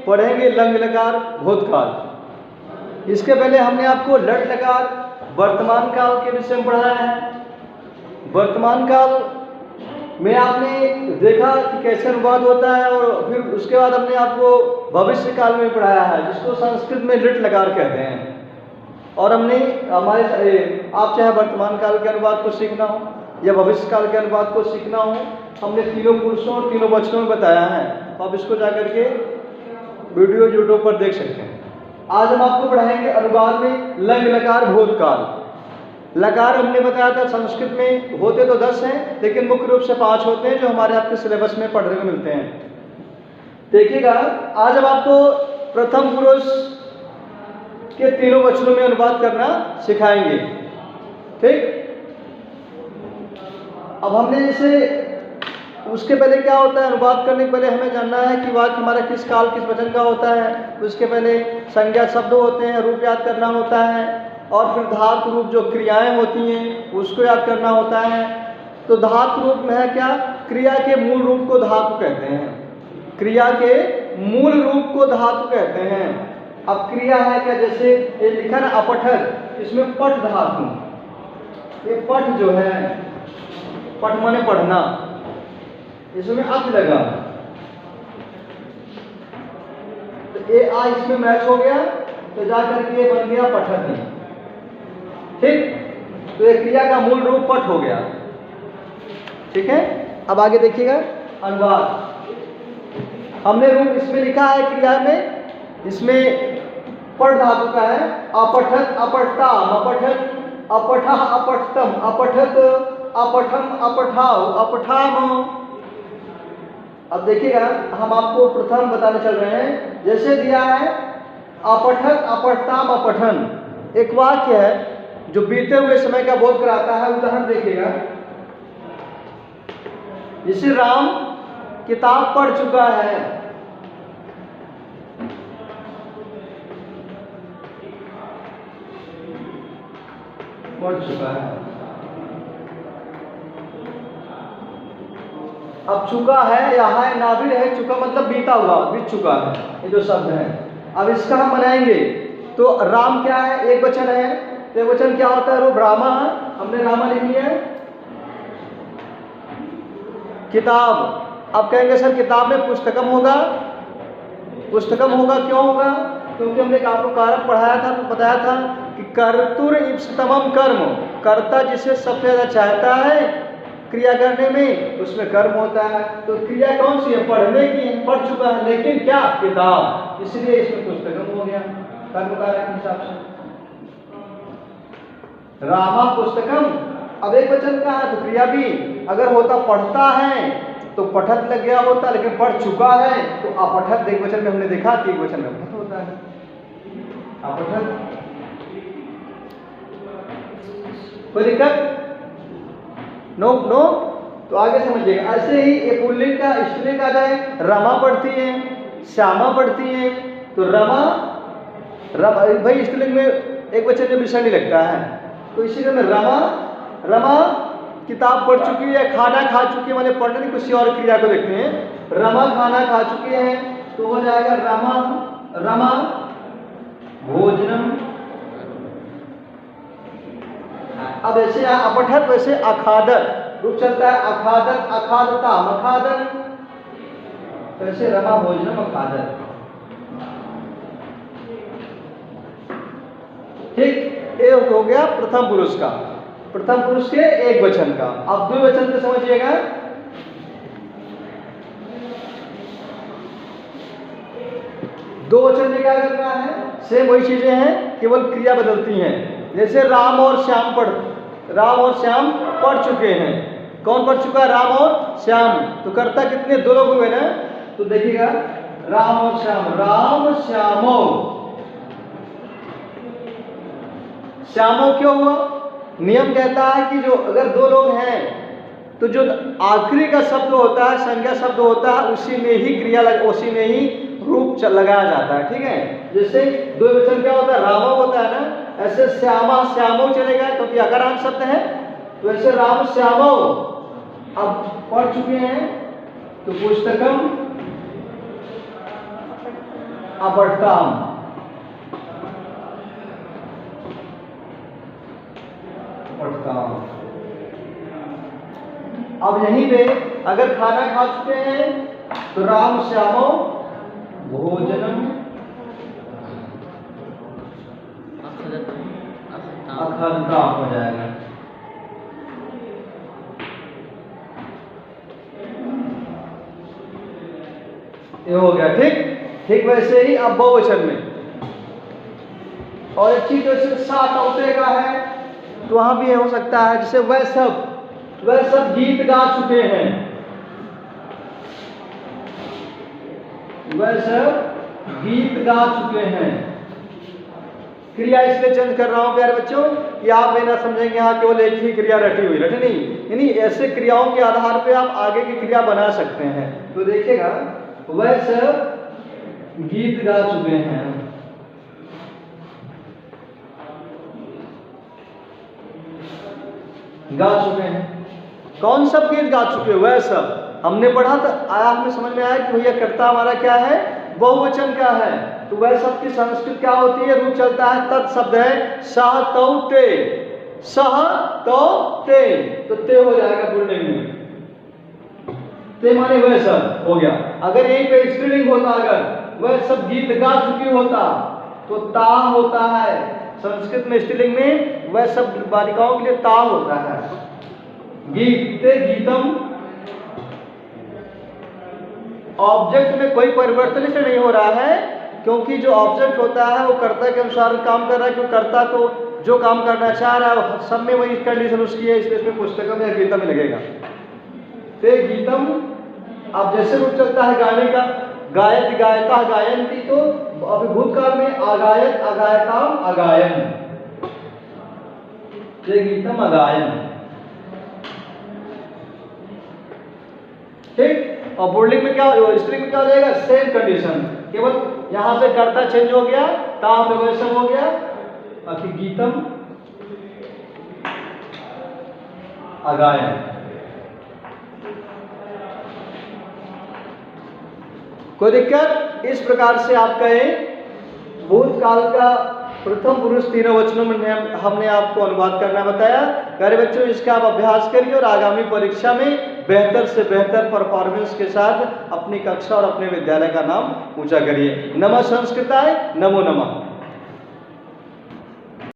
पढ़ेंगे लंग लकार भूतकाल। इसके पहले हमने आपको लट लकार वर्तमान काल के विषय में पढ़ाया है। वर्तमान काल में आपने देखा कि कैसे अनुवाद होता है, और फिर उसके बाद हमने आपको भविष्य काल में पढ़ाया है, जिसको संस्कृत में लिट लकार कहते हैं। और हमने आप चाहे वर्तमान काल के अनुवाद को सीखना हो या भविष्य काल के अनुवाद को सीखना हो, हमने तीनों पुरुषों और तीनों वचनों में बताया है। तो आप इसको जाकर के वीडियो यूट्यूब पर देख सकते हैं। आज हम आपको पढ़ाएंगे अनुवाद में लंग लकार भूतकाल। लकार हमने बताया था संस्कृत में होते तो 10 हैं, लेकिन मुख्य रूप से 5 होते हैं जो हमारे आपके सिलेबस में पढ़ने को मिलते हैं। देखिएगा, आज हम आपको प्रथम पुरुष के तीनों वचनों में अनुवाद करना सिखाएंगे। ठीक, अब हमने जैसे उसके पहले क्या होता है, अनुवाद करने के पहले हमें जानना है कि वाक्य हमारा किस काल किस वचन का होता है। उसके पहले संज्ञा शब्द होते हैं, रूप याद करना होता है, और फिर धातु रूप जो क्रियाएं होती हैं उसको याद करना होता है। तो धातु रूप में है क्या, क्रिया के मूल रूप को धातु कहते हैं। क्रिया के मूल रूप को धातु कहते हैं। अब क्रिया है क्या, जैसे ये लिखा ना अपठक, इसमें पठ धातु, ये पठ जो है, पठ माने पढ़ना, इसमें अत लगा तो ए आ इसमें मैच हो गया, तो जाकर के बन गया पठक। ठीक, तो ये क्रिया का मूल रूप पठ हो गया। ठीक है, अब आगे देखिएगा अनुवाद। हमने रूप इसमें लिखा है क्रिया में, इसमें पढ़ धातु का है, अपठत अपठताम अपठत अपठा अपठतम अपठत अपठम अपठाओ अपठाम। अब देखिएगा, हम आपको प्रथम बताने चल रहे हैं। जैसे दिया है अपठत अपठताम अपठन, एक वाक्य है जो बीते हुए समय का बोध कराता है। उदाहरण देखिएगा, जैसे राम किताब पढ़ चुका है, पढ़ चुका है। अब चुका है या है नाभिर है, चुका मतलब बीता हुआ, बीत चुका है, ये जो शब्द है। अब इसका हम बनाएंगे तो राम क्या है, एक वचन है, तो एक वचन क्या होता है, रूप रामा, हमने रामा लिख लिया है। किताब, अब कहेंगे सर किताब में पुस्तकम होगा, पुस्तकम होगा, क्यों होगा, क्योंकि हमने आपको कारक पढ़ाया था, तो बताया था कि कर्तुर इप्सितमम कर्म, कर्ता जिसे सबसे ज्यादा चाहता है क्रिया करने में, उसमें कर्म होता है। तो क्रिया कौन सी है, पढ़ने की है, पढ़ चुका है, लेकिन क्या, किताब, इसलिए इसमें पुस्तकम हो गया कर्म कारक के हिसाब से। रामा पुस्तकम, अब एक वचन का है तो क्रिया भी अगर होता पढ़ता है तो पठत लग गया होता, लेकिन पढ़ चुका है तो अपठत, एक वचन में हमने देखा कि एक वचन में अपठत होता है, अपठत। कोई दिक्कत? नो नो, तो आगे समझिएगा। ऐसे ही एक पुल्लिंग का स्त्रीलिंग आ जाए, रमा पढ़ती है, श्यामा पढ़ती है, तो रमा भाई स्त्रीलिंग में एक वचन में विषय नहीं लगता है, तो इसीलिए में रमा, रमा किताब पढ़ चुकी है, खाना खा चुकी है, मैंने पढ़ने की किसी और क्रिया को देखते हैं। रमा खाना खा चुके हैं तो हो जाएगा रमा, रमा भोजनम। अब ऐसे अपठत, वैसे अखादत रूप चलता है, अखादत अखादता अखादन, वैसे रमा भोजनम अखादत। ठीक, ये हो गया प्रथम पुरुष का, प्रथम पुरुष के एक वचन का। अब द्विवचन से समझिएगा, दो वचन में क्या करना है, सेम वही चीजें हैं, केवल क्रिया बदलती हैं। जैसे राम और श्याम पढ़ चुके हैं, कौन पढ़ चुका है, राम और श्याम, तो कर्ता कितने, दो लोग हुए ना, तो देखिएगा राम और श्याम, राम श्यामो, श्यामो क्यों हुआ, नियम कहता है कि जो अगर दो लोग हैं तो जो आखिरी का शब्द होता है, संज्ञा शब्द होता है, उसी में ही क्रिया उसी में ही रूप लगाया जाता है। ठीक है, जैसे दो वचन क्या होता है, रामो होता है ना, ऐसे श्यामा श्यामो चलेगा क्योंकि अकारांत शब्द है, तो ऐसे राम श्यामो। अब पढ़ चुके हैं तो पुस्तकम अपठताम। अपठताम। अब यहीं पे अगर खाना खा चुके हैं तो राम श्यामो भोजनम अखंडता हो जाएगा। ये हो गया। ठीक वैसे ही अब बहुवचन में और एक चीज जैसे सात औते का है तो वहां भी हो सकता है, जैसे वह सब गीत गा चुके हैं। वह सब गीत गा चुके हैं। क्रिया इसलिए चेंज कर रहा हूं प्यारे बच्चों कि आप ये ना समझेंगे हाँ केवल एक ही क्रिया रटी हुई, रटी नहीं, यानी ऐसे क्रियाओं के आधार पे आप आगे की क्रिया बना सकते हैं। तो देखिएगा, वह सब गीत गा चुके हैं। गा चुके हैं। कौन सब गीत गा चुके हैं? वह सब। हमने पढ़ा था, आया हमें समझ में आया कि भैया कर्ता हमारा क्या है? बहुवचन का है। तो वह सब की संस्कृत क्या होती है? रूप चलता है, तत् शब्द है सह तौ ते। सह तौ ते, तो ते हो जाएगा पुल्लिंग में। ते माने वह सब हो गया। अगर यहीं पे स्त्रीलिंग होता, अगर वह सब गीत गा चुकी होता तो ता होता है। संस्कृत में स्त्रीलिंग में वह सब बालिकाओं के लिए ता होता है। गीत ते गीतम। ऑब्जेक्ट में कोई परिवर्तन इसलिए नहीं हो रहा है क्योंकि जो ऑब्जेक्ट होता है वो कर्ता के अनुसार काम कर रहा है, क्योंकि कर्ता को जो काम करना चाह रहा है सब में वही कंडीशन उसकी है, इसलिए इसमें पुस्तकम या गीतम ही लगेगा। ते गीतम। अब जैसे रूप चलता है गाने का, गायत गायता गायंती, तो अभी भूतकाल में अगायत अगायताम अगायन। ते गीतम अगायन। ठीक। और पुल्लिंग में क्या, स्त्रीलिंग में क्या हो जाएगा? सेम कंडीशन, केवल यहां पे कर्ता चेंज हो गया, ता में वह सब हो गया। बाकी गीतम अगायन। कोई दिक्कत? इस प्रकार से आपका ये भूतकाल का प्रथम पुरुष तीनों वचनों में हमने आपको अनुवाद करना बताया। प्यारे बच्चों, इसका आप अभ्यास करिए और आगामी परीक्षा में बेहतर से बेहतर परफॉर्मेंस के साथ अपनी कक्षा और अपने विद्यालय का नाम ऊंचा करिए। नमः संस्कृताय, नमो नमः।